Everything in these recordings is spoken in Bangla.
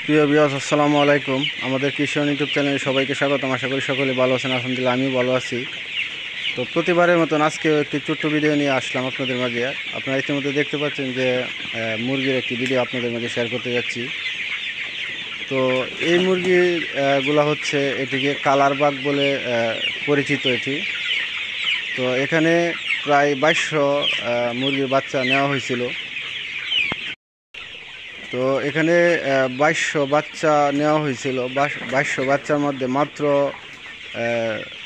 প্রিয় ভিউয়ার্স, আসসালামু আলাইকুম। আমাদের কৃষি ইউটিউব চ্যানেলে সবাইকে স্বাগতম। আশা করি সকলে ভালো আছেন। আলহামদুলিল্লাহ আমিও ভালো আছি। তো প্রতিবারের মতন আজকেও একটি ছোট্ট ভিডিও নিয়ে আসলাম আপনাদের মাঝে। আপনারা ইতিমধ্যে দেখতে পাচ্ছেন যে মুরগির একটি ভিডিও আপনাদের মাঝে শেয়ার করতে যাচ্ছি। তো এই মুরগিগুলো হচ্ছে, এটিকে কালার বাগ বলে পরিচিত এটি। তো এখানে প্রায় 2200 মুরগির বাচ্চা নেওয়া হয়েছিল। তো এখানে 2200 বাচ্চা নেওয়া হয়েছিল। 2200 বাচ্চার মধ্যে মাত্র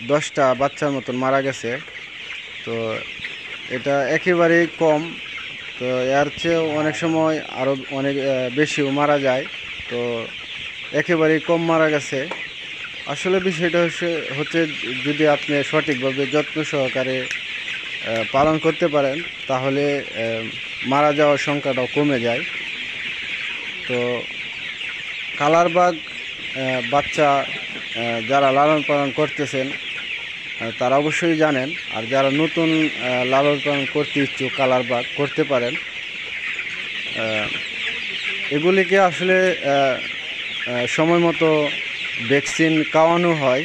10টা বাচ্চার মতন মারা গেছে। তো এটা একেবারেই কম। তো এর চেয়েও অনেক সময় আরও অনেক বেশিও মারা যায়। তো একেবারেই কম মারা গেছে। আসলে বিষয়টা হচ্ছে যদি আপনি সঠিকভাবে যত্ন সহকারে পালন করতে পারেন, তাহলে মারা যাওয়ার সংখ্যাটাও কমে যায়। তো কালার বাগ বাচ্চা যারা লালন পালন করতেছেন তারা অবশ্যই জানেন। আর যারা নতুন লালন পালন করতে ইচ্ছুক, কালার বাগ করতে পারেন। এগুলিকে আসলে সময় মতো ভ্যাকসিন খাওয়ানো হয়।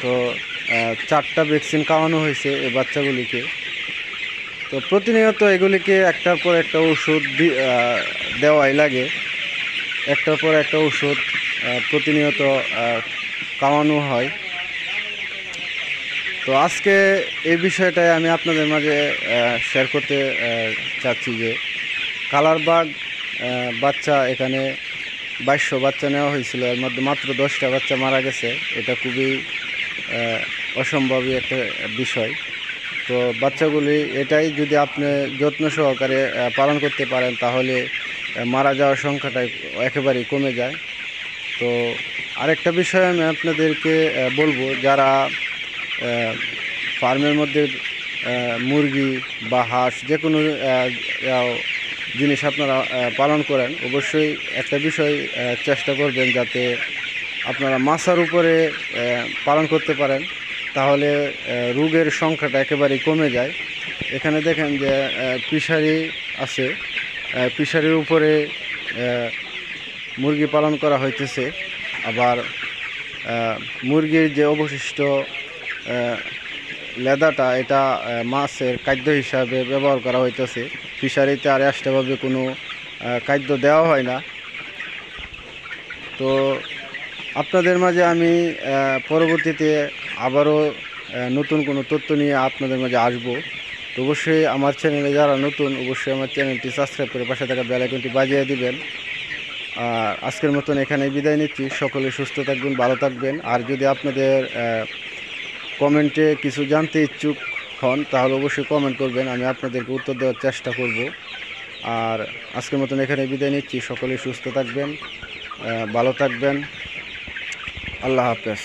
তো 4টা ভ্যাকসিন খাওয়ানো হয়েছে এই বাচ্চাগুলিকে। তো প্রতিনিয়ত এগুলিকে একটার পর একটা ওষুধ দেওয়াই লাগে। একটার পর একটা ওষুধ প্রতিনিয়ত খাওয়ানো হয়। তো আজকে এই বিষয়টাই আমি আপনাদের মাঝে শেয়ার করতে চাচ্ছি যে কালার বাগ বাচ্চা এখানে 2200 বাচ্চা নেওয়া হয়েছিল, এর মধ্যে মাত্র 10টা বাচ্চা মারা গেছে। এটা খুবই অসম্ভবই একটা বিষয়। তো বাচ্চাগুলি এটাই যদি আপনি যত্ন সহকারে পালন করতে পারেন, তাহলে মারা যাওয়ার সংখ্যাটা একেবারেই কমে যায়। তো আরেকটা বিষয় আমি আপনাদেরকে বলবো, যারা ফার্মের মধ্যে মুরগি বা হাঁস যে কোনো জিনিস আপনারা পালন করেন, অবশ্যই একটা বিষয় চেষ্টা করবেন যাতে আপনারা মাছার উপরে পালন করতে পারেন, তাহলে রোগের সংখ্যাটা একেবারেই কমে যায়। এখানে দেখেন যে ফিশারি আছে, ফিশারির উপরে মুরগি পালন করা হইতেছে। আবার মুরগির যে অবশিষ্ট লেদাটা, এটা মাছের খাদ্য হিসাবে ব্যবহার করা হইতেছে। ফিশারিতে আর এক্সট্রাভাবে কোনো খাদ্য দেওয়া হয় না। তো আপনাদের মাঝে আমি পরবর্তীতে আবারও নতুন কোনো তথ্য নিয়ে আপনাদের মাঝে আসবো। তো অবশ্যই আমার চ্যানেলে যারা নতুন, অবশ্যই আমার চ্যানেলটি সাবস্ক্রাইব করে পাশে থাকা বেল আইকনটি বাজিয়ে দিবেন। আর আজকের মতন এখানে বিদায় নিচ্ছি। সকলে সুস্থ থাকবেন, ভালো থাকবেন। আর যদি আপনাদের কমেন্টে কিছু জানতে ইচ্ছুক হন, তাহলে অবশ্যই কমেন্ট করবেন, আমি আপনাদেরকে উত্তর দেওয়ার চেষ্টা করব। আর আজকের মতন এখানে বিদায় নিচ্ছি। সকলে সুস্থ থাকবেন, ভালো থাকবেন। আল্লাহ হাফেজ।